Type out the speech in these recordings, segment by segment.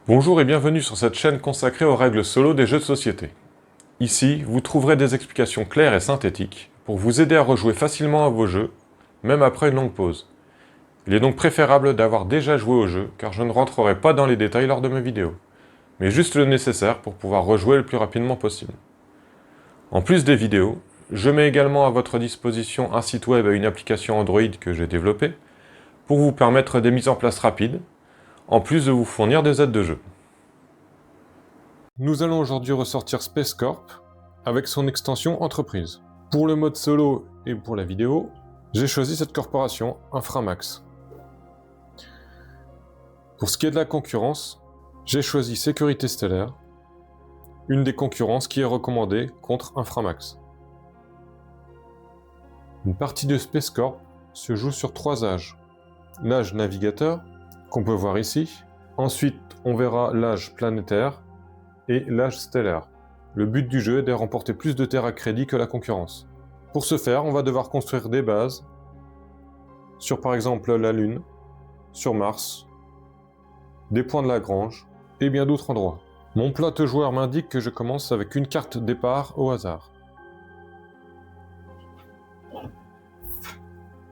Bonjour et bienvenue sur cette chaîne consacrée aux règles solo des jeux de société. Ici, vous trouverez des explications claires et synthétiques pour vous aider à rejouer facilement à vos jeux, même après une longue pause. Il est donc préférable d'avoir déjà joué au jeu, car je ne rentrerai pas dans les détails lors de mes vidéos, mais juste le nécessaire pour pouvoir rejouer le plus rapidement possible. En plus des vidéos, je mets également à votre disposition un site web et une application Android que j'ai développé pour vous permettre des mises en place rapides, en plus de vous fournir des aides de jeu. Nous allons aujourd'hui ressortir Space Corp avec son extension Entreprise. Pour le mode solo et pour la vidéo, j'ai choisi cette corporation, Inframax. Pour ce qui est de la concurrence, j'ai choisi Sécurité Stellaire, une des concurrences qui est recommandée contre Inframax. Une partie de Space Corp se joue sur 3 âges. L'âge navigateur, qu'on peut voir ici. Ensuite, on verra l'âge planétaire et l'âge stellaire. Le but du jeu est de remporter plus de terres à crédit que la concurrence. Pour ce faire, on va devoir construire des bases sur par exemple la Lune, sur Mars, des points de Lagrange et bien d'autres endroits. Mon plateau joueur m'indique que je commence avec une carte départ au hasard.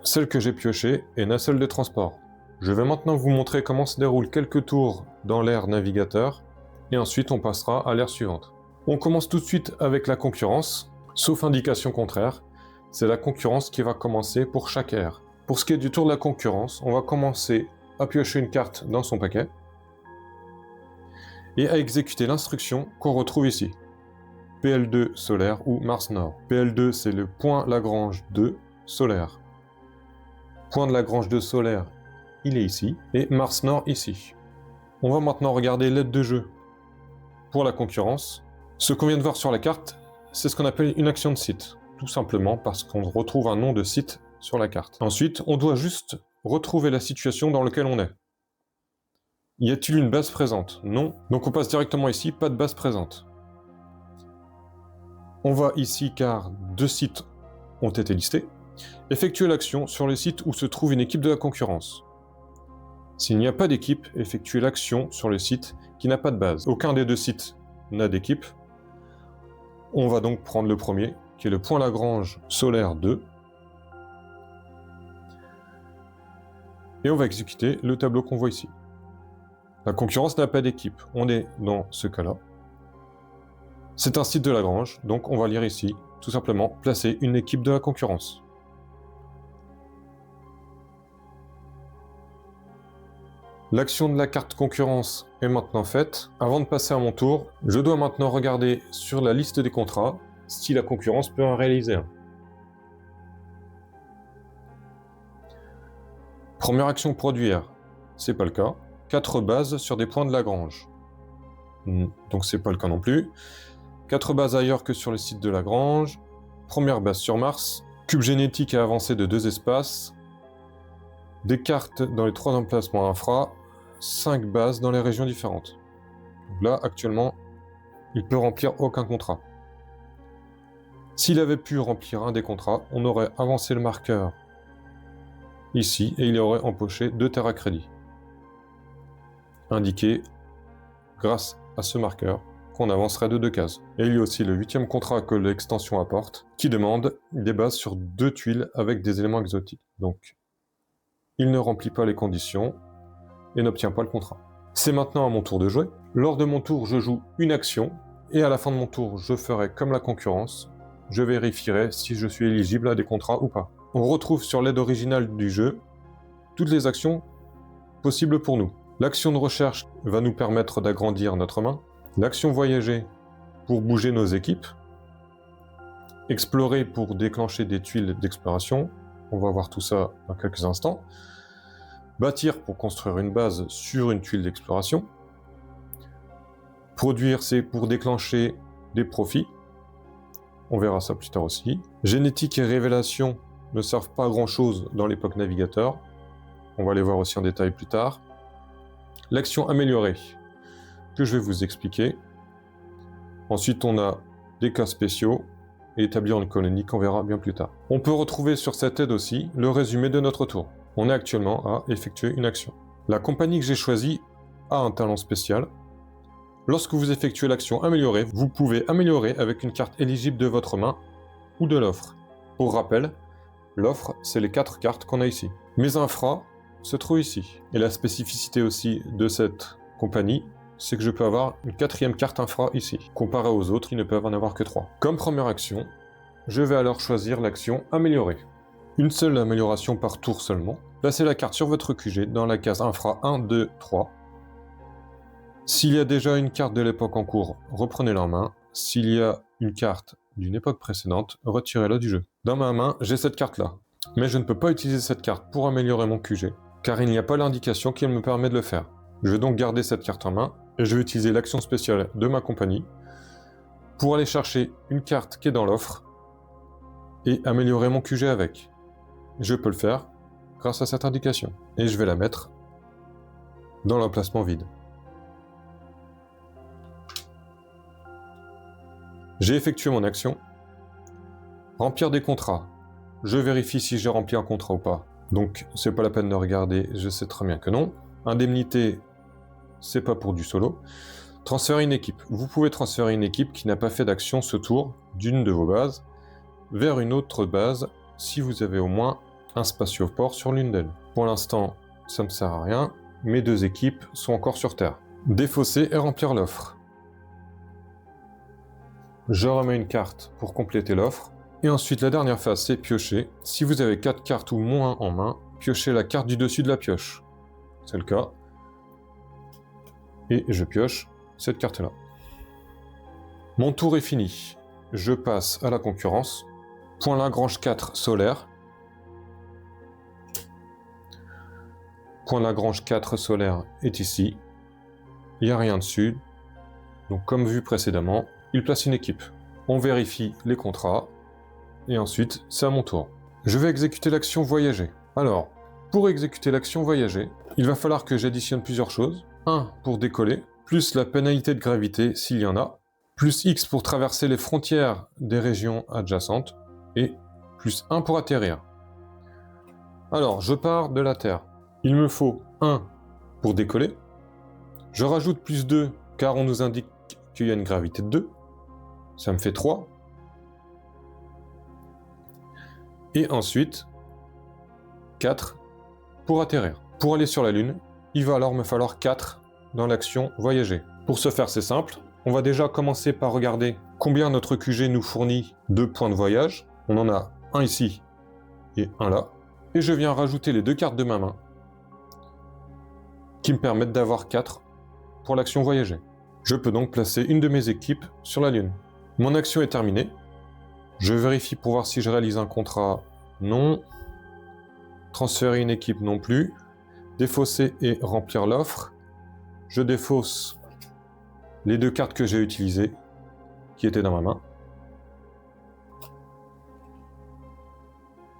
Celle que j'ai piochée est nacelle de transport. Je vais maintenant vous montrer comment se déroulent quelques tours dans l'ère navigateur, et ensuite on passera à l'ère suivante. On commence tout de suite avec la concurrence, sauf indication contraire, c'est la concurrence qui va commencer pour chaque ère. Pour ce qui est du tour de la concurrence, on va commencer à piocher une carte dans son paquet, et à exécuter l'instruction qu'on retrouve ici. PL2 solaire ou Mars Nord. PL2 c'est le point Lagrange 2 solaire. Point de Lagrange 2 solaire, il est ici, et Mars Nord ici. On va maintenant regarder l'aide de jeu. Pour la concurrence, ce qu'on vient de voir sur la carte, c'est ce qu'on appelle une action de site, tout simplement parce qu'on retrouve un nom de site sur la carte. Ensuite, on doit juste retrouver la situation dans laquelle on est. Y a-t-il une base présente? Non. Donc on passe directement ici, pas de base présente. On va ici car 2 sites ont été listés. Effectuer l'action sur le site où se trouve une équipe de la concurrence. S'il n'y a pas d'équipe, effectuez l'action sur le site qui n'a pas de base. Aucun des 2 sites n'a d'équipe. On va donc prendre le premier, qui est le point Lagrange solaire 2. Et on va exécuter le tableau qu'on voit ici. La concurrence n'a pas d'équipe. On est dans ce cas-là. C'est un site de Lagrange, donc on va lire ici, tout simplement, placer une équipe de la concurrence. L'action de la carte concurrence est maintenant faite. Avant de passer à mon tour, je dois maintenant regarder sur la liste des contrats si la concurrence peut en réaliser un. Première action produire, c'est pas le cas. 4 bases sur des points de Lagrange. Donc c'est pas le cas non plus. 4 bases ailleurs que sur le site de Lagrange. Première base sur Mars. Cube génétique à avancer de 2 espaces. Des cartes dans les 3 emplacements infra, 5 bases dans les régions différentes. Donc là, actuellement, il peut remplir aucun contrat. S'il avait pu remplir un des contrats, on aurait avancé le marqueur ici et il aurait empoché 2 terres à crédit. Indiqué grâce à ce marqueur qu'on avancerait de 2 cases. Et il y a aussi le 8e contrat que l'extension apporte, qui demande des bases sur 2 tuiles avec des éléments exotiques. Donc, il ne remplit pas les conditions et n'obtient pas le contrat. C'est maintenant à mon tour de jouer. Lors de mon tour, je joue une action et à la fin de mon tour, je ferai comme la concurrence. Je vérifierai si je suis éligible à des contrats ou pas. On retrouve sur l'aide originale du jeu toutes les actions possibles pour nous. L'action de recherche va nous permettre d'agrandir notre main. L'action voyager pour bouger nos équipes. Explorer pour déclencher des tuiles d'exploration. On va voir tout ça dans quelques instants. Bâtir pour construire une base sur une tuile d'exploration. Produire, c'est pour déclencher des profits. On verra ça plus tard aussi. Génétique et révélation ne servent pas à grand chose dans l'époque navigateur. On va les voir aussi en détail plus tard. L'action améliorée, que je vais vous expliquer. Ensuite, on a des cas spéciaux et établir une colonie qu'on verra bien plus tard. On peut retrouver sur cette aide aussi le résumé de notre tour. On est actuellement à effectuer une action. La compagnie que j'ai choisie a un talent spécial, Lorsque vous effectuez l'action améliorer, vous pouvez améliorer avec une carte éligible de votre main ou de l'offre. Pour rappel, l'offre, c'est les 4 cartes qu'on a ici. Mes infras se trouvent ici. Et la spécificité aussi de cette compagnie, c'est que je peux avoir une 4e carte infra ici, comparé aux autres qui ne peuvent en avoir que 3. Comme première action, je vais alors choisir l'action améliorer. Une seule amélioration par tour seulement. Placez la carte sur votre QG dans la case infra 1, 2, 3. S'il y a déjà une carte de l'époque en cours, reprenez-la en main. S'il y a une carte d'une époque précédente, retirez-la du jeu. Dans ma main, j'ai cette carte-là. Mais je ne peux pas utiliser cette carte pour améliorer mon QG, car il n'y a pas l'indication qui me permet de le faire. Je vais donc garder cette carte en main, et je vais utiliser l'action spéciale de ma compagnie pour aller chercher une carte qui est dans l'offre, et améliorer mon QG avec. Je peux le faire grâce à cette indication. Et je vais la mettre dans l'emplacement vide. J'ai effectué mon action. Remplir des contrats. Je vérifie si j'ai rempli un contrat ou pas. Donc, c'est pas la peine de regarder, je sais très bien que non. Indemnité, c'est pas pour du solo. Transférer une équipe. Vous pouvez transférer une équipe qui n'a pas fait d'action ce tour d'une de vos bases vers une autre base si vous avez au moins un spatioport sur l'une d'elles. Pour l'instant, ça ne me sert à rien. Mes 2 équipes sont encore sur Terre. Défausser et remplir l'offre. Je remets une carte pour compléter l'offre. Et ensuite, la dernière phase, c'est piocher. Si vous avez 4 cartes ou moins en main, piochez la carte du dessus de la pioche. C'est le cas. Et je pioche cette carte-là. Mon tour est fini. Je passe à la concurrence. Point Lagrange 4 solaire. Point Lagrange 4 solaire est ici. Il n'y a rien dessus. Donc comme vu précédemment, il place une équipe. On vérifie les contrats. Et ensuite, c'est à mon tour. Je vais exécuter l'action voyager. Alors, pour exécuter l'action voyager, il va falloir que j'additionne plusieurs choses. 1 pour décoller, plus la pénalité de gravité s'il y en a, plus X pour traverser les frontières des régions adjacentes, et plus 1 pour atterrir. Alors, je pars de la Terre. Il me faut 1 pour décoller. Je rajoute plus 2, car on nous indique qu'il y a une gravité de 2. Ça me fait 3. Et ensuite, 4 pour atterrir. Pour aller sur la Lune, il va alors me falloir 4 dans l'action voyager. Pour ce faire, c'est simple. On va déjà commencer par regarder combien notre QG nous fournit de points de voyage. On en a un ici et un là. Et je viens rajouter les 2 cartes de ma main qui me permettent d'avoir 4 pour l'action voyager. Je peux donc placer une de mes équipes sur la Lune. Mon action est terminée. Je vérifie pour voir si je réalise un contrat. Non. Transférer une équipe non plus. Défausser et remplir l'offre. Je défausse les 2 cartes que j'ai utilisées, qui étaient dans ma main.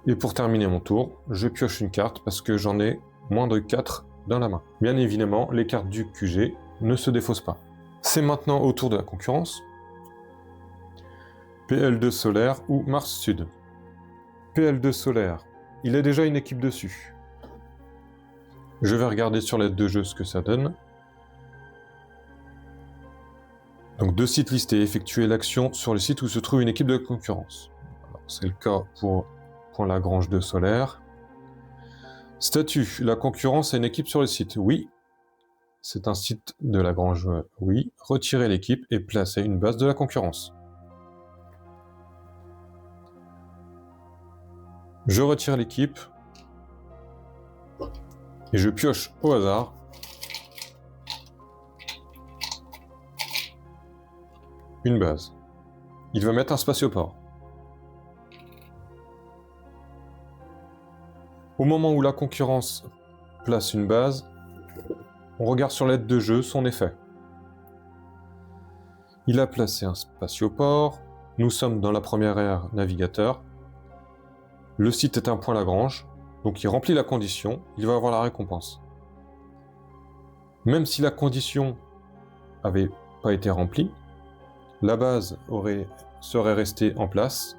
Et pour terminer mon tour, je pioche une carte parce que j'en ai moins de 4 dans la main. Bien évidemment, les cartes du QG ne se défaussent pas. C'est maintenant au tour de la concurrence. PL2 solaire ou Mars Sud. PL2 solaire, il y a déjà une équipe dessus. Je vais regarder sur l'aide de jeu ce que ça donne. Donc 2 sites listés, effectuer l'action sur le site où se trouve une équipe de concurrence. C'est le cas pour Point Lagrange 2 solaire. Statut, la concurrence a une équipe sur le site. Oui. C'est un site de Lagrange. Oui. Retirer l'équipe et placer une base de la concurrence. Je retire l'équipe et je pioche au hasard une base. Il va mettre un spatioport. Au moment où la concurrence place une base, on regarde sur l'aide de jeu son effet. Il a placé un spatioport. Nous sommes dans la première ère navigateur. Le site est un point Lagrange, donc il remplit la condition, il va avoir la récompense. Même si la condition n'avait pas été remplie, la base serait restée en place,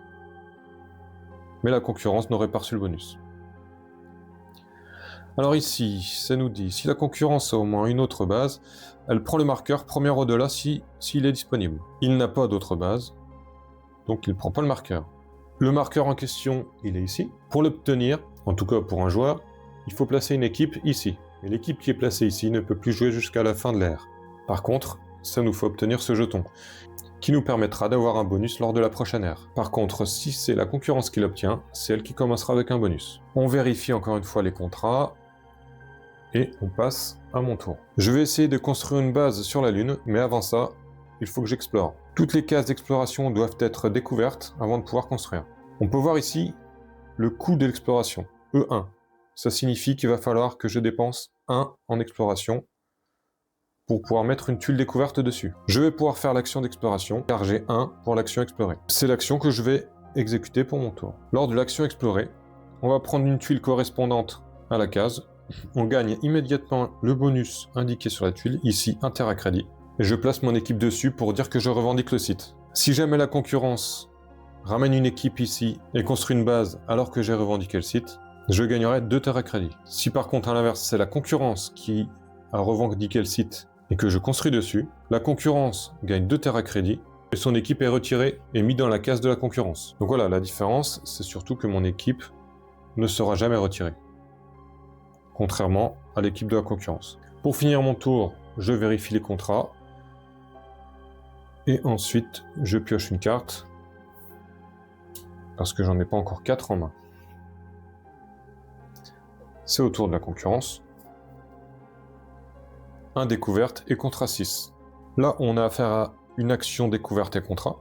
mais la concurrence n'aurait pas reçu le bonus. Alors ici, ça nous dit, si la concurrence a au moins une autre base, elle prend le marqueur premier au-delà s'il est disponible. Il n'a pas d'autre base, donc il ne prend pas le marqueur. Le marqueur en question, il est ici. Pour l'obtenir, en tout cas pour un joueur, il faut placer une équipe ici. Et l'équipe qui est placée ici ne peut plus jouer jusqu'à la fin de l'ère. Par contre, ça nous faut obtenir ce jeton, qui nous permettra d'avoir un bonus lors de la prochaine ère. Par contre, si c'est la concurrence qui l'obtient, c'est elle qui commencera avec un bonus. On vérifie encore une fois les contrats, et on passe à mon tour. Je vais essayer de construire une base sur la Lune, mais avant ça, il faut que j'explore. Toutes les cases d'exploration doivent être découvertes avant de pouvoir construire. On peut voir ici le coût de l'exploration, E1. Ça signifie qu'il va falloir que je dépense 1 en exploration pour pouvoir mettre une tuile découverte dessus. Je vais pouvoir faire l'action d'exploration, car j'ai 1 pour l'action explorée. C'est l'action que je vais exécuter pour mon tour. Lors de l'action explorée, on va prendre une tuile correspondante à la case. On gagne immédiatement le bonus indiqué sur la tuile, ici Inter à crédit, et je place mon équipe dessus pour dire que je revendique le site. Si jamais la concurrence ramène une équipe ici et construit une base alors que j'ai revendiqué le site, je gagnerai 2 terres à crédit. Si par contre à l'inverse c'est la concurrence qui a revendiqué le site et que je construis dessus, la concurrence gagne 2 terres à crédit et son équipe est retirée et mise dans la case de la concurrence. Donc voilà, la différence, c'est surtout que mon équipe ne sera jamais retirée, contrairement à l'équipe de la concurrence. Pour finir mon tour, je vérifie les contrats. Et ensuite, je pioche une carte. Parce que j'en ai pas encore 4 en main. C'est au tour de la concurrence. 1 découverte et contrat 6. Là, on a affaire à une action découverte et contrat.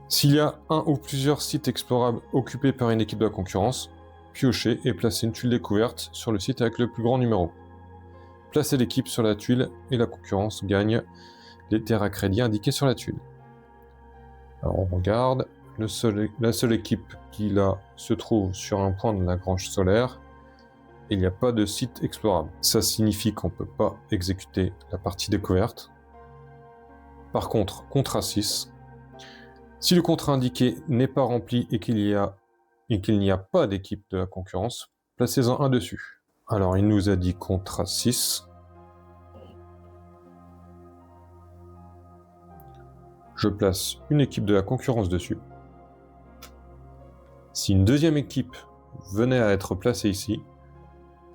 S'il y a un ou plusieurs sites explorables occupés par une équipe de la concurrence, piochez et placez une tuile découverte sur le site avec le plus grand numéro. Placez l'équipe sur la tuile et la concurrence gagne les terres à crédit indiquées sur la tuile. Alors on regarde, la seule équipe qui là se trouve sur un point de la grange solaire, et il n'y a pas de site explorable. Ça signifie qu'on ne peut pas exécuter la partie découverte. Par contre, contrat 6, si le contrat indiqué n'est pas rempli et qu'il n'y a pas d'équipe de la concurrence, placez-en un dessus. Alors il nous a dit contrat 6. Je place une équipe de la concurrence dessus. Si une deuxième équipe venait à être placée ici,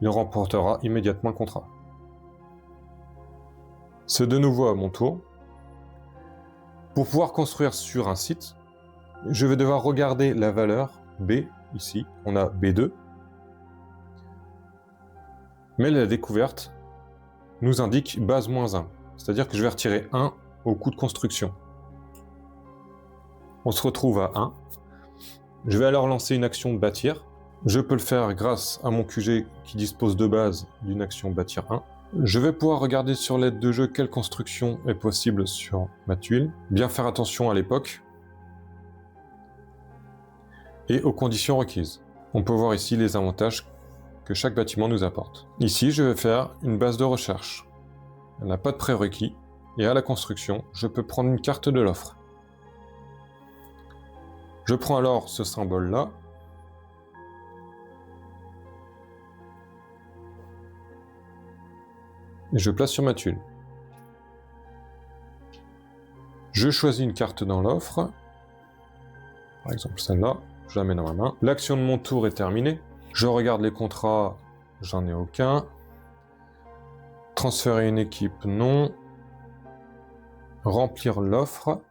il remportera immédiatement le contrat. C'est de nouveau à mon tour. Pour pouvoir construire sur un site, je vais devoir regarder la valeur B, ici, on a B2. Mais la découverte nous indique base -1, c'est-à-dire que je vais retirer 1 au coût de construction. On se retrouve à 1. Je vais alors lancer une action de bâtir. Je peux le faire grâce à mon QG qui dispose de base d'une action bâtir 1. Je vais pouvoir regarder sur l'aide de jeu quelle construction est possible sur ma tuile. Bien faire attention à l'époque et aux conditions requises. On peut voir ici les avantages que chaque bâtiment nous apporte. Ici, je vais faire une base de recherche. Elle n'a pas de prérequis et à la construction, je peux prendre une carte de l'offre. Je prends alors ce symbole-là. Et je place sur ma tuile. Je choisis une carte dans l'offre. Par exemple celle-là. Je la mets dans ma main. L'action de mon tour est terminée. Je regarde les contrats. J'en ai aucun. Transférer une équipe, non. Remplir l'offre.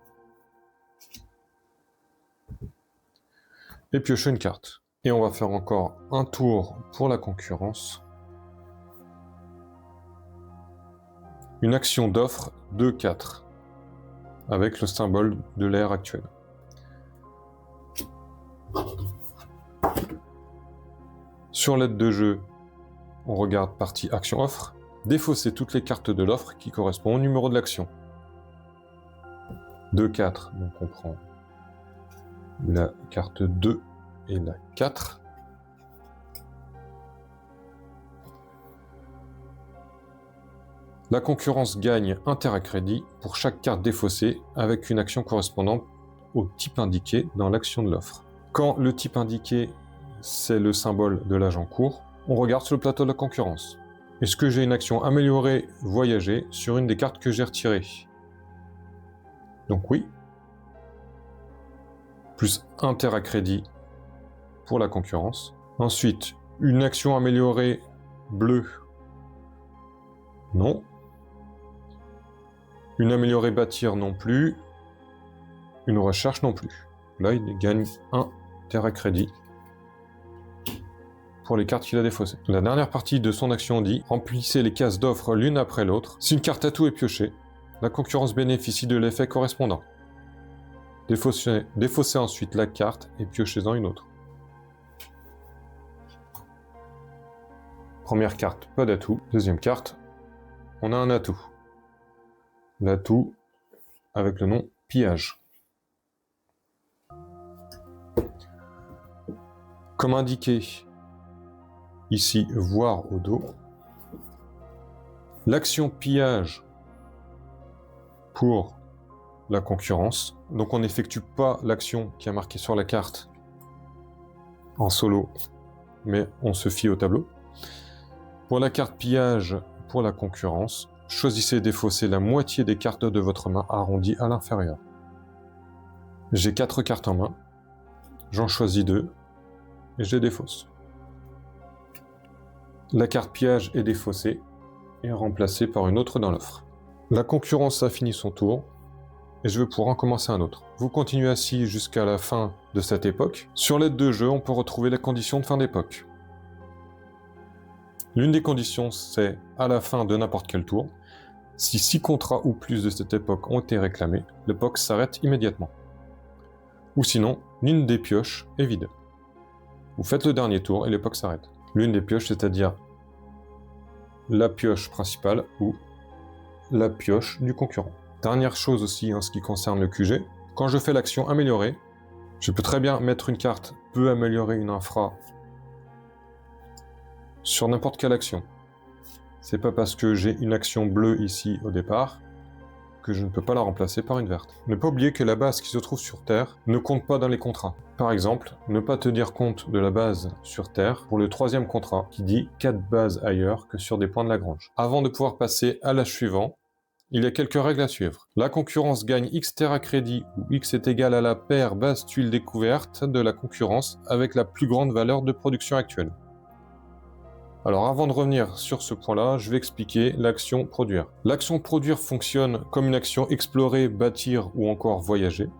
Et piocher une carte. Et on va faire encore un tour pour la concurrence. Une action d'offre 2-4 avec le symbole de l'ère actuelle. Sur l'aide de jeu, on regarde partie action offre. Défausser toutes les cartes de l'offre qui correspondent au numéro de l'action. 2-4, donc on prend la carte 2 et la 4. La concurrence gagne un terre à crédit pour chaque carte défaussée avec une action correspondante au type indiqué dans l'action de l'offre. Quand le type indiqué, c'est le symbole de l'âge en cours, On regarde sur le plateau de la concurrence. Est-ce que j'ai une action améliorée voyager sur une des cartes que j'ai retirées? Donc oui. Plus 1 terrain crédit pour la concurrence. Ensuite, une action améliorée bleue. Non. Une améliorée bâtir non plus. Une recherche non plus. Là, il gagne 1 terrain crédit pour les cartes qu'il a défaussées. La dernière partie de son action dit « Remplissez les cases d'offres l'une après l'autre. Si une carte atout est piochée, la concurrence bénéficie de l'effet correspondant. Défaussez ensuite la carte et piochez-en une autre. » Première carte, pas d'atout. Deuxième carte, on a un atout. L'atout avec le nom pillage. Comme indiqué ici, voir au dos, l'action pillage pour la concurrence. Donc on n'effectue pas l'action qui est marquée sur la carte en solo, mais on se fie au tableau. Pour la carte pillage pour la concurrence, choisissez et défaussez la moitié des cartes de votre main arrondies à l'inférieur. J'ai 4 cartes en main, j'en choisis 2 et je les défausse. La carte pillage est défaussée et remplacée par une autre dans l'offre. La concurrence a fini son tour et je vais pouvoir en commencer un autre. Vous continuez ainsi jusqu'à la fin de cette époque. Sur l'aide de jeu, on peut retrouver les conditions de fin d'époque. L'une des conditions, c'est à la fin de n'importe quel tour, si 6 contrats ou plus de cette époque ont été réclamés, l'époque s'arrête immédiatement. Ou sinon, l'une des pioches est vide. Vous faites le dernier tour et l'époque s'arrête. L'une des pioches, c'est-à-dire la pioche principale ou la pioche du concurrent. Dernière chose aussi en ce qui concerne le QG, quand je fais l'action améliorer, je peux très bien mettre une carte peut améliorer une infra sur n'importe quelle action. C'est pas parce que j'ai une action bleue ici au départ que je ne peux pas la remplacer par une verte. Ne pas oublier que la base qui se trouve sur Terre ne compte pas dans les contrats. Par exemple, ne pas tenir compte de la base sur Terre pour le 3e contrat qui dit 4 bases ailleurs que sur des points de Lagrange. Avant de pouvoir passer à l'âge suivant, il y a quelques règles à suivre. La concurrence gagne X terrain crédit où X est égal à la paire base tuile découverte de la concurrence avec la plus grande valeur de production actuelle. Alors avant de revenir sur ce point-là, je vais expliquer l'action produire. L'action produire fonctionne comme une action explorer, bâtir ou encore voyager.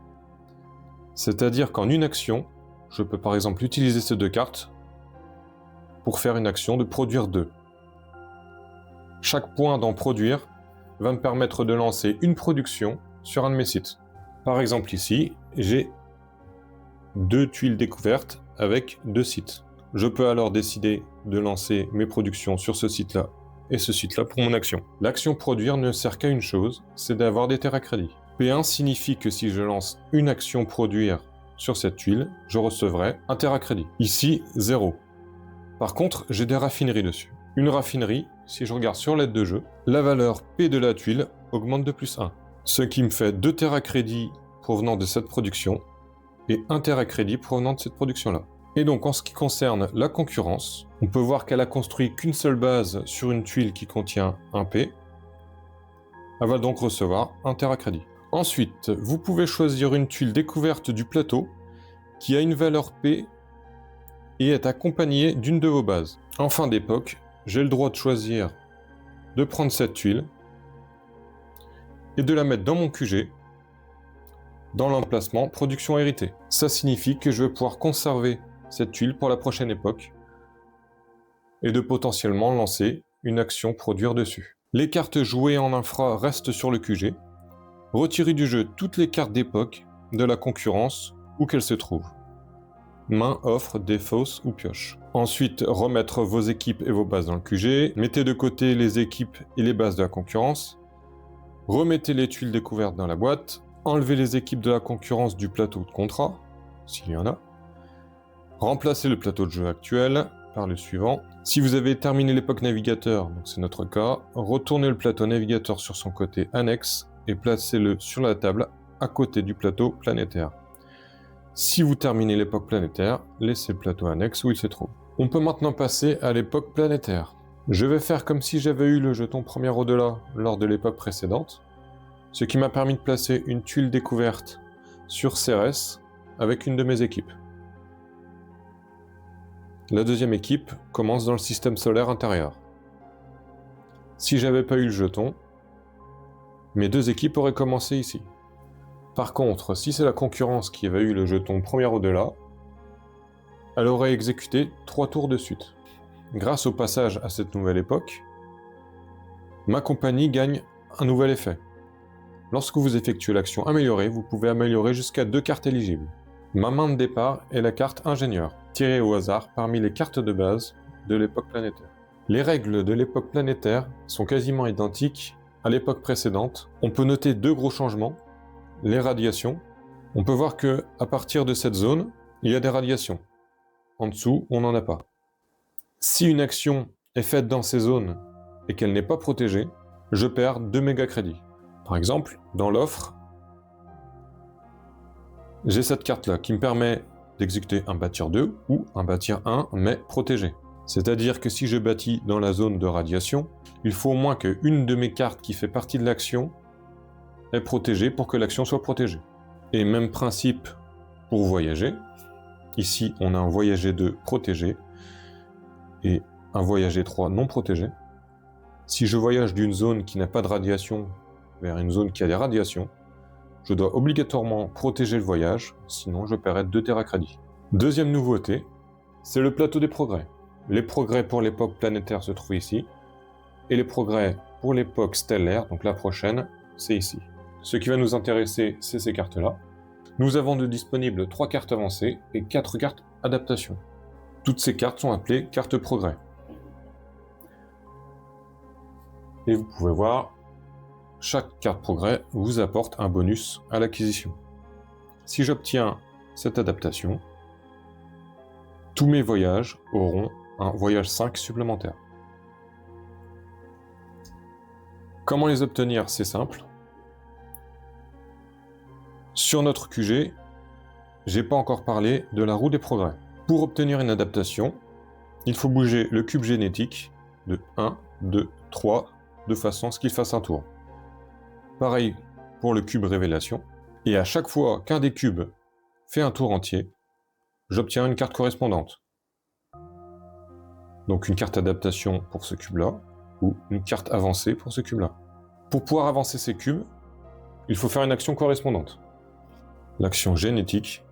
C'est-à-dire qu'en une action, je peux par exemple utiliser ces 2 cartes pour faire une action de produire 2. Chaque point dans produire va me permettre de lancer une production sur un de mes sites. Par exemple ici, j'ai 2 tuiles découvertes avec 2 sites. Je peux alors décider de lancer mes productions sur ce site-là et ce site-là pour mon action. L'action produire ne sert qu'à une chose, c'est d'avoir des terrains crédits. P1 signifie que si je lance une action produire sur cette tuile, je recevrai un terrain crédit. Ici, 0. Par contre, j'ai des raffineries dessus. Une raffinerie, si je regarde sur l'aide de jeu, la valeur P de la tuile augmente de plus 1. Ce qui me fait 2 terrains crédits provenant de cette production et 1 terrain crédit provenant de cette production-là. Et donc en ce qui concerne la concurrence, on peut voir qu'elle a construit qu'une seule base sur une tuile qui contient un P. Elle va donc recevoir un terrain crédit. Ensuite, vous pouvez choisir une tuile découverte du plateau qui a une valeur P et est accompagnée d'une de vos bases. En fin d'époque, j'ai le droit de choisir de prendre cette tuile et de la mettre dans mon QG, dans l'emplacement production héritée. Ça signifie que je vais pouvoir conserver cette tuile pour la prochaine époque et de potentiellement lancer une action produire dessus. Les cartes jouées en infra restent sur le QG. Retirez du jeu toutes les cartes d'époque de la concurrence où qu'elles se trouvent. Main, offre, défausse ou pioche. Ensuite, remettre vos équipes et vos bases dans le QG. Mettez de côté les équipes et les bases de la concurrence. Remettez les tuiles découvertes dans la boîte. Enlevez les équipes de la concurrence du plateau de contrat, s'il y en a. Remplacez le plateau de jeu actuel par le suivant. Si vous avez terminé l'époque navigateur, donc c'est notre cas, retournez le plateau navigateur sur son côté annexe et placez-le sur la table à côté du plateau planétaire. Si vous terminez l'époque planétaire, laissez le plateau annexe où il se trouve. On peut maintenant passer à l'époque planétaire. Je vais faire comme si j'avais eu le jeton premier au-delà lors de l'époque précédente, ce qui m'a permis de placer une tuile découverte sur Cérès avec une de mes équipes. La deuxième équipe commence dans le système solaire intérieur. Si j'avais pas eu le jeton, mes deux équipes auraient commencé ici. Par contre, si c'est la concurrence qui avait eu le jeton premier au-delà, elle aurait exécuté 3 tours de suite. Grâce au passage à cette nouvelle époque, ma compagnie gagne un nouvel effet. Lorsque vous effectuez l'action améliorée, vous pouvez améliorer jusqu'à 2 cartes éligibles. Ma main de départ est la carte ingénieur, tirée au hasard parmi les cartes de base de l'époque planétaire. Les règles de l'époque planétaire sont quasiment identiques à l'époque précédente. On peut noter 2 gros changements. Les radiations. On peut voir que à partir de cette zone, il y a des radiations. En dessous, on n'en a pas. Si une action est faite dans ces zones et qu'elle n'est pas protégée, je perds 2 méga crédits. Par exemple, dans l'offre, j'ai cette carte-là qui me permet d'exécuter un bâtir 2 ou un bâtir 1, mais protégé. C'est-à-dire que si je bâtis dans la zone de radiation, il faut au moins qu'une de mes cartes qui fait partie de l'action est protégée pour que l'action soit protégée. Et même principe pour voyager. Ici, on a un voyager 2 protégé et un voyager 3 non protégé. Si je voyage d'une zone qui n'a pas de radiation vers une zone qui a des radiations, je dois obligatoirement protéger le voyage, sinon je paierai 2 téra-crédits. Deuxième nouveauté, c'est le plateau des progrès. Les progrès pour l'époque planétaire se trouvent ici, et les progrès pour l'époque stellaire, donc la prochaine, c'est ici. Ce qui va nous intéresser, c'est ces cartes-là. Nous avons de disponibles 3 cartes avancées et 4 cartes adaptation. Toutes ces cartes sont appelées cartes progrès. Et vous pouvez voir, chaque carte progrès vous apporte un bonus à l'acquisition. Si j'obtiens cette adaptation, tous mes voyages auront un voyage 5 supplémentaire. Comment les obtenir? C'est simple. Sur notre QG, j'ai pas encore parlé de la roue des progrès. Pour obtenir une adaptation, il faut bouger le cube génétique de 1, 2, 3, de façon à ce qu'il fasse un tour. Pareil pour le cube révélation. Et à chaque fois qu'un des cubes fait un tour entier, j'obtiens une carte correspondante. Donc une carte adaptation pour ce cube-là, ou une carte avancée pour ce cube-là. Pour pouvoir avancer ces cubes, il faut faire une action correspondante. L'action génétique,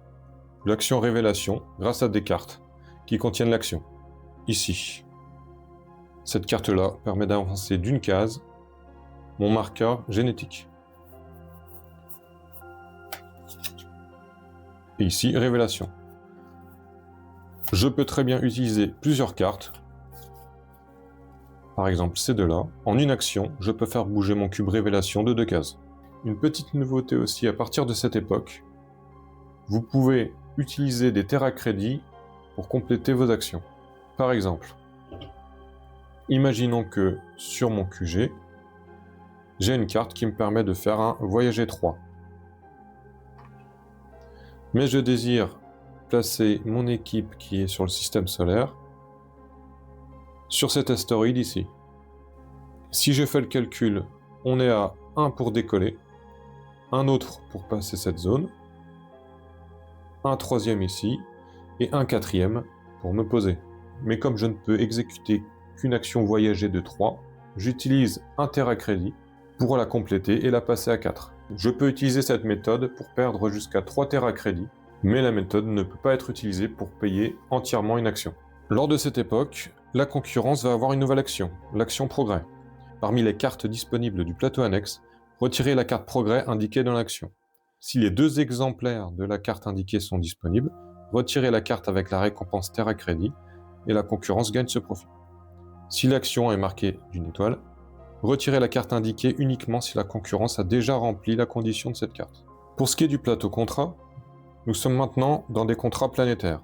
l'action révélation, grâce à des cartes qui contiennent l'action. Ici. Cette carte-là permet d'avancer d'une case mon marqueur génétique. Et ici, révélation. Je peux très bien utiliser plusieurs cartes. Par exemple, ces deux-là. En une action, je peux faire bouger mon cube révélation de 2 cases. Une petite nouveauté aussi à partir de cette époque, vous pouvez utiliser des téra-crédits pour compléter vos actions. Par exemple, imaginons que sur mon QG, j'ai une carte qui me permet de faire un voyager 3. Mais je désire placer mon équipe qui est sur le système solaire sur cet astéroïde ici. Si je fais le calcul, on est à 1 pour décoller, un autre pour passer cette zone, un troisième ici, et un quatrième pour me poser. Mais comme je ne peux exécuter qu'une action voyager de 3, j'utilise un téra-crédit pour la compléter et la passer à 4. Je peux utiliser cette méthode pour perdre jusqu'à 3 téra-crédits, mais la méthode ne peut pas être utilisée pour payer entièrement une action. Lors de cette époque, la concurrence va avoir une nouvelle action, l'action progrès. Parmi les cartes disponibles du plateau annexe, retirez la carte progrès indiquée dans l'action. Si les 2 exemplaires de la carte indiquée sont disponibles, retirez la carte avec la récompense téra-crédit et la concurrence gagne ce profit. Si l'action est marquée d'une étoile, retirez la carte indiquée uniquement si la concurrence a déjà rempli la condition de cette carte. Pour ce qui est du plateau contrat, nous sommes maintenant dans des contrats planétaires.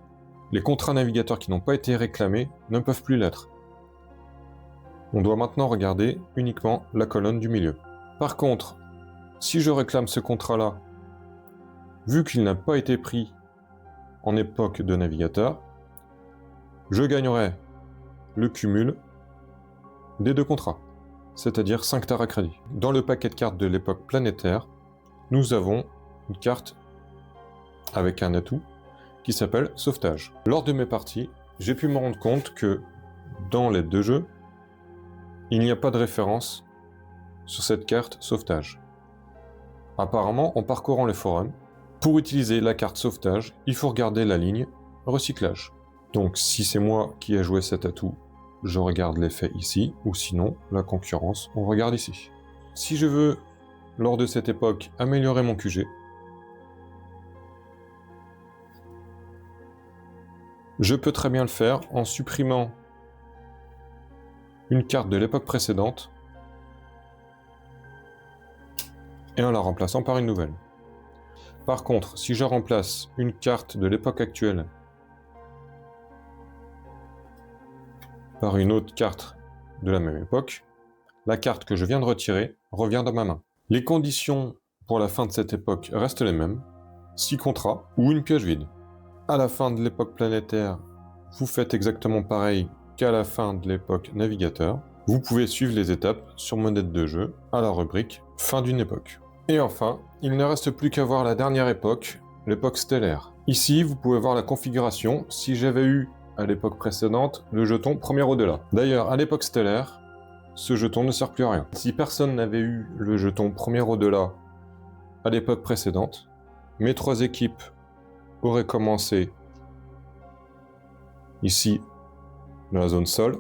Les contrats navigateurs qui n'ont pas été réclamés ne peuvent plus l'être. On doit maintenant regarder uniquement la colonne du milieu. Par contre, si je réclame ce contrat-là, vu qu'il n'a pas été pris en époque de navigateur, je gagnerai le cumul des 2 contrats, c'est-à-dire 5 terres à crédit. Dans le paquet de cartes de l'époque planétaire, nous avons une carte avec un atout qui s'appelle Sauvetage. Lors de mes parties, j'ai pu me rendre compte que dans l'aide de jeu, il n'y a pas de référence sur cette carte Sauvetage. Apparemment, en parcourant les forums, pour utiliser la carte Sauvetage, il faut regarder la ligne Recyclage. Donc si c'est moi qui ai joué cet atout, je regarde l'effet ici, ou sinon, la concurrence, on regarde ici. Si je veux, lors de cette époque, améliorer mon QG, je peux très bien le faire en supprimant une carte de l'époque précédente et en la remplaçant par une nouvelle. Par contre, si je remplace une carte de l'époque actuelle par une autre carte de la même époque, la carte que je viens de retirer revient dans ma main. Les conditions pour la fin de cette époque restent les mêmes, 6 contrats ou une pioche vide. À la fin de l'époque planétaire, vous faites exactement pareil qu'à la fin de l'époque navigateur. Vous pouvez suivre les étapes sur mon aide de jeu à la rubrique fin d'une époque. Et enfin, il ne reste plus qu'à voir la dernière époque, l'époque stellaire. Ici, vous pouvez voir la configuration si j'avais eu à l'époque précédente le jeton premier au-delà. D'ailleurs, à l'époque stellaire, ce jeton ne sert plus à rien. Si personne n'avait eu le jeton premier au-delà à l'époque précédente, mes 3 équipes auraient commencé ici dans la zone sol.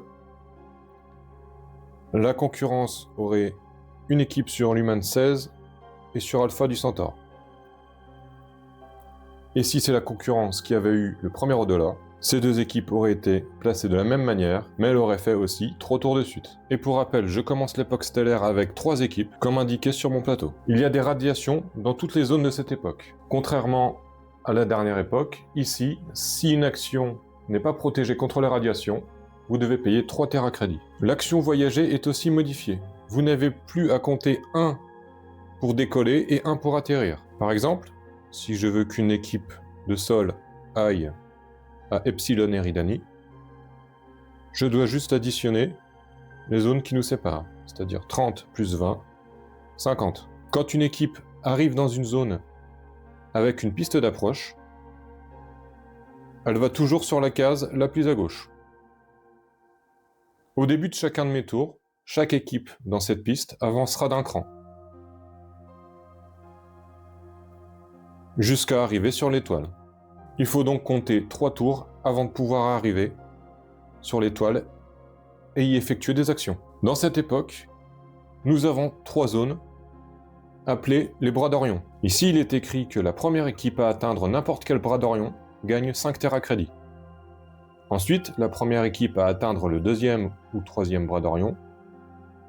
La concurrence aurait une équipe sur l'Human 16 et sur Alpha du Centaure. Et si c'est la concurrence qui avait eu le premier au-delà, ces 2 équipes auraient été placées de la même manière, mais elles auraient fait aussi 3 tours de suite. Et pour rappel, je commence l'époque stellaire avec 3 équipes, comme indiqué sur mon plateau. Il y a des radiations dans toutes les zones de cette époque. Contrairement à la dernière époque, ici, si une action n'est pas protégée contre les radiations, vous devez payer 3 terres à crédit. L'action voyager est aussi modifiée. Vous n'avez plus à compter 1 pour décoller et 1 pour atterrir. Par exemple, si je veux qu'une équipe de sol aille à Epsilon Eridani, je dois juste additionner les zones qui nous séparent, c'est-à-dire 30 plus 20, 50. Quand une équipe arrive dans une zone avec une piste d'approche, elle va toujours sur la case la plus à gauche. Au début de chacun de mes tours, chaque équipe dans cette piste avancera d'un cran, jusqu'à arriver sur l'étoile. Il faut donc compter 3 tours avant de pouvoir arriver sur l'étoile et y effectuer des actions. Dans cette époque, nous avons 3 zones appelées les bras d'Orion. Ici, il est écrit que la première équipe à atteindre n'importe quel bras d'Orion gagne 5 terres à crédit. Ensuite, la première équipe à atteindre le 2e ou 3e bras d'Orion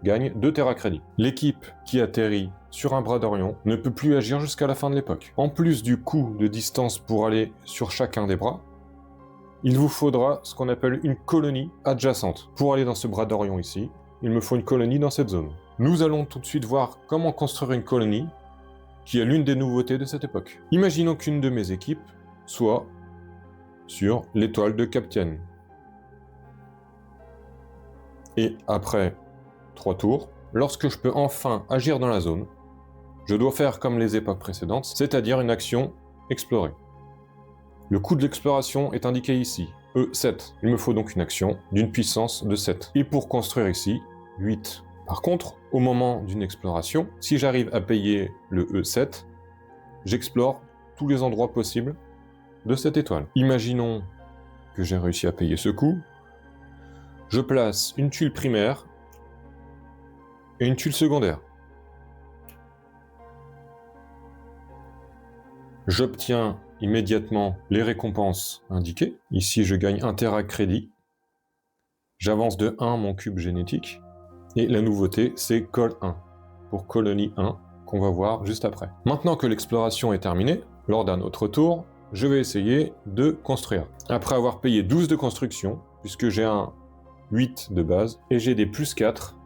gagne 2 terres à crédit. L'équipe qui atterrit sur un bras d'Orion ne peut plus agir jusqu'à la fin de l'époque. En plus du coût de distance pour aller sur chacun des bras, il vous faudra ce qu'on appelle une colonie adjacente. Pour aller dans ce bras d'Orion ici, il me faut une colonie dans cette zone. Nous allons tout de suite voir comment construire une colonie, qui est l'une des nouveautés de cette époque. Imaginons qu'une de mes équipes soit sur l'étoile de Captain. Et après 3 tours, lorsque je peux enfin agir dans la zone, je dois faire comme les époques précédentes, c'est-à-dire une action explorer. Le coût de l'exploration est indiqué ici, E7. Il me faut donc une action d'une puissance de 7. Et pour construire ici, 8. Par contre, au moment d'une exploration, si j'arrive à payer le E7, j'explore tous les endroits possibles de cette étoile. Imaginons que j'ai réussi à payer ce coût. Je place une tuile primaire et une tuile secondaire. J'obtiens immédiatement les récompenses indiquées. Ici, je gagne 1 terre à crédit. J'avance de 1 mon cube génétique. Et la nouveauté, c'est Col 1, pour Colonie 1, qu'on va voir juste après. Maintenant que l'exploration est terminée, lors d'un autre tour, je vais essayer de construire. Après avoir payé 12 de construction, puisque j'ai un 8 de base, et j'ai des plus 4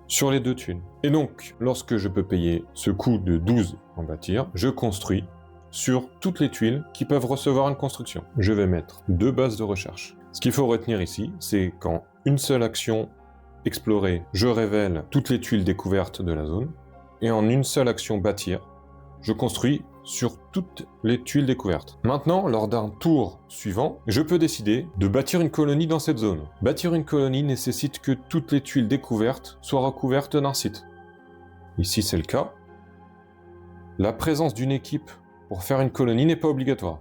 sur les 2 tuiles. Et donc, lorsque je peux payer ce coût de 12 en bâtir, je construis sur toutes les tuiles qui peuvent recevoir une construction. Je vais mettre 2 bases de recherche. Ce qu'il faut retenir ici, c'est qu'en une seule action explorer, je révèle toutes les tuiles découvertes de la zone, et en une seule action bâtir, je construis sur toutes les tuiles découvertes. Maintenant, lors d'un tour suivant, je peux décider de bâtir une colonie dans cette zone. Bâtir une colonie nécessite que toutes les tuiles découvertes soient recouvertes d'un site. Ici, c'est le cas. La présence d'une équipe pour faire une colonie n'est pas obligatoire.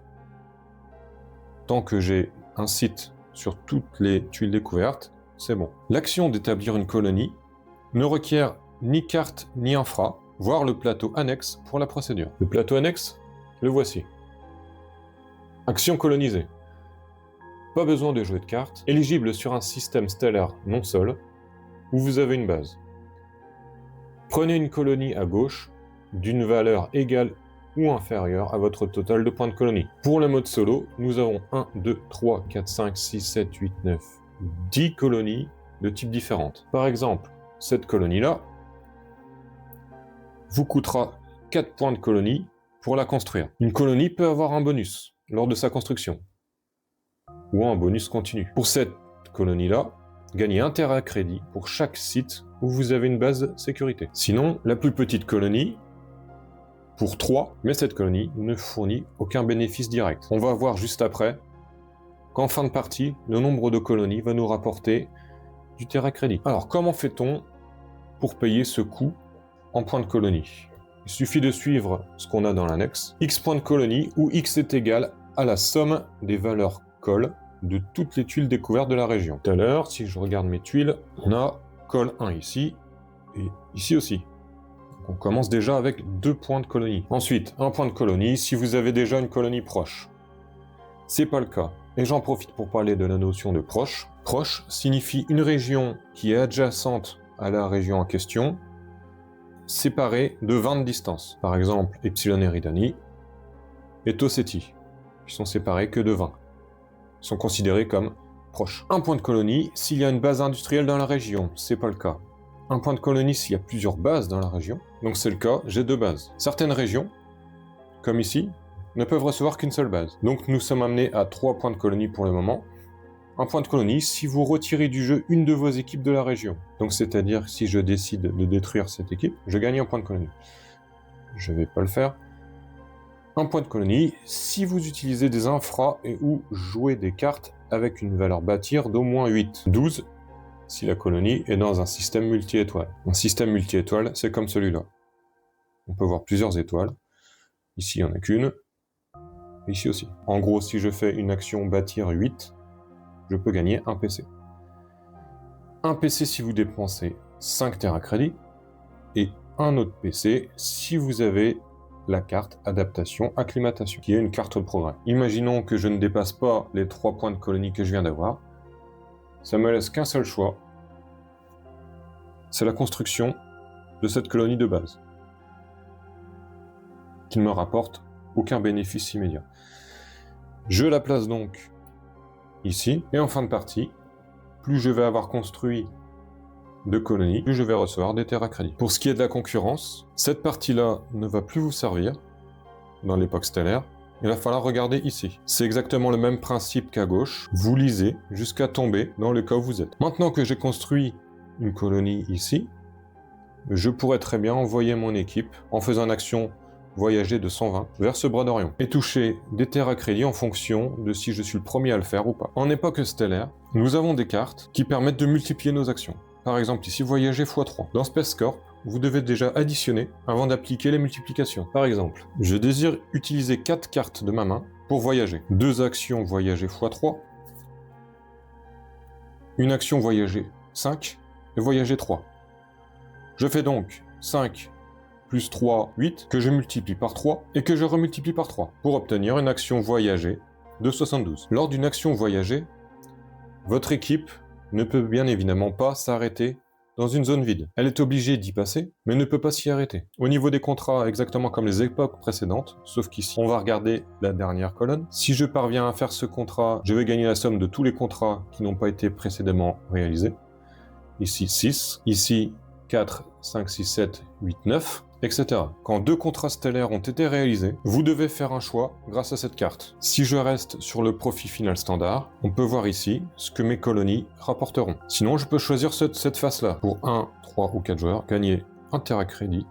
Tant que j'ai un site sur toutes les tuiles découvertes, c'est bon. L'action d'établir une colonie ne requiert ni carte ni infra, voire le plateau annexe pour la procédure. Le plateau annexe, le voici. Action colonisée. Pas besoin de jouer de cartes. Éligible sur un système stellaire non sol, où vous avez une base. Prenez une colonie à gauche, d'une valeur égale ou inférieure à votre total de points de colonie. Pour le mode solo, nous avons 1, 2, 3, 4, 5, 6, 7, 8, 9, 10 colonies de types différentes. Par exemple, cette colonie-là vous coûtera 4 points de colonie pour la construire. Une colonie peut avoir un bonus lors de sa construction, ou un bonus continu. Pour cette colonie-là, gagnez 1 Terra crédit pour chaque site où vous avez une base sécurité. Sinon, la plus petite colonie, pour 3, mais cette colonie ne fournit aucun bénéfice direct. On va voir juste après qu'en fin de partie, le nombre de colonies va nous rapporter du Terra crédit. Alors, comment fait-on pour payer ce coût en points de colonie? Il suffit de suivre ce qu'on a dans l'annexe. X points de colonie, où X est égal à la somme des valeurs col de toutes les tuiles découvertes de la région. Tout à l'heure, si je regarde mes tuiles, on a col 1 ici, et ici aussi. Donc on commence déjà avec 2 points de colonie. Ensuite, 1 point de colonie si vous avez déjà une colonie proche. C'est pas le cas. Et j'en profite pour parler de la notion de proche. Proche signifie une région qui est adjacente à la région en question, séparée de 20 de distance. Par exemple, Epsilon Eridani et Toseti, qui sont séparés que de 20. Ils sont considérés comme proches. 1 point de colonie s'il y a une base industrielle dans la région, c'est pas le cas. 1 point de colonie s'il y a plusieurs bases dans la région, donc c'est le cas, j'ai 2 bases. Certaines régions, comme ici, ne peuvent recevoir qu'une seule base. Donc nous sommes amenés à 3 points de colonie pour le moment. 1 point de colonie si vous retirez du jeu une de vos équipes de la région. Donc c'est-à-dire si je décide de détruire cette équipe, je gagne 1 point de colonie. Je vais pas le faire. 1 point de colonie si vous utilisez des infras et ou jouez des cartes avec une valeur bâtir d'au moins 8. 12 si la colonie est dans un système multi-étoile. Un système multi-étoile, c'est comme celui-là. On peut voir plusieurs étoiles. Ici, il n'y en a qu'une. Ici aussi. En gros, si je fais une action bâtir 8, je peux gagner 1 PC. 1 PC si vous dépensez 5 Terra crédit, et un autre PC si vous avez la carte adaptation acclimatation, qui est une carte de progrès. Imaginons que je ne dépasse pas les 3 points de colonie que je viens d'avoir. Ça me laisse qu'un seul choix. C'est la construction de cette colonie de base, qui ne me rapporte aucun bénéfice immédiat. Je la place donc ici, et en fin de partie, plus je vais avoir construit de colonies, plus je vais recevoir des Terra crédits. Pour ce qui est de la concurrence, cette partie-là ne va plus vous servir dans l'époque stellaire. Il va falloir regarder ici. C'est exactement le même principe qu'à gauche. Vous lisez jusqu'à tomber dans le cas où vous êtes. Maintenant que j'ai construit une colonie ici, je pourrais très bien envoyer mon équipe en faisant une action voyager de 120 vers ce bras d'Orion et toucher des Terra crédits en fonction de si je suis le premier à le faire ou pas. En époque stellaire, nous avons des cartes qui permettent de multiplier nos actions. Par exemple ici, voyager x3. Dans Space Corp, vous devez déjà additionner avant d'appliquer les multiplications. Par exemple, je désire utiliser 4 cartes de ma main pour voyager. 2 actions voyager x3, une action voyager 5 et voyager 3. Je fais donc 5 plus 3, 8, que je multiplie par 3 et que je remultiplie par 3 pour obtenir une action voyager de 72. Lors d'une action voyager, votre équipe ne peut bien évidemment pas s'arrêter dans une zone vide. Elle est obligée d'y passer, mais ne peut pas s'y arrêter. Au niveau des contrats, exactement comme les époques précédentes, sauf qu'ici, on va regarder la dernière colonne. Si je parviens à faire ce contrat, je vais gagner la somme de tous les contrats qui n'ont pas été précédemment réalisés. Ici, 6. Ici, 4, 5, 6, 7, 8, 9, etc. Quand 2 contrats stellaires ont été réalisés, vous devez faire un choix grâce à cette carte. Si je reste sur le profit final standard, on peut voir ici ce que mes colonies rapporteront. Sinon, je peux choisir cette face-là. Pour 1, 3 ou 4 joueurs, gagner un terrain crédit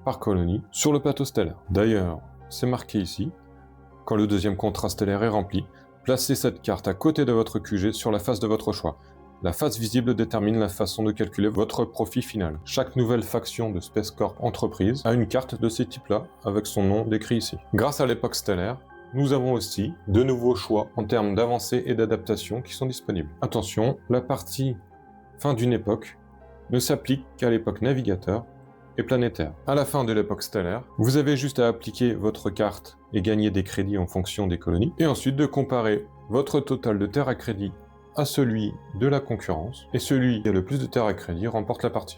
par colonie sur le plateau stellaire. D'ailleurs, c'est marqué ici, quand le deuxième contrat stellaire est rempli, placez cette carte à côté de votre QG sur la face de votre choix. La face visible détermine la façon de calculer votre profit final. Chaque nouvelle faction de Space Corp Entreprise a une carte de ce type-là, avec son nom décrit ici. Grâce à l'époque stellaire, nous avons aussi de nouveaux choix en termes d'avancée et d'adaptation qui sont disponibles. Attention, la partie fin d'une époque ne s'applique qu'à l'époque navigateur et planétaire. À la fin de l'époque stellaire, vous avez juste à appliquer votre carte et gagner des crédits en fonction des colonies, et ensuite de comparer votre total de terres à crédit à celui de la concurrence, et celui qui a le plus de terres à crédit remporte la partie.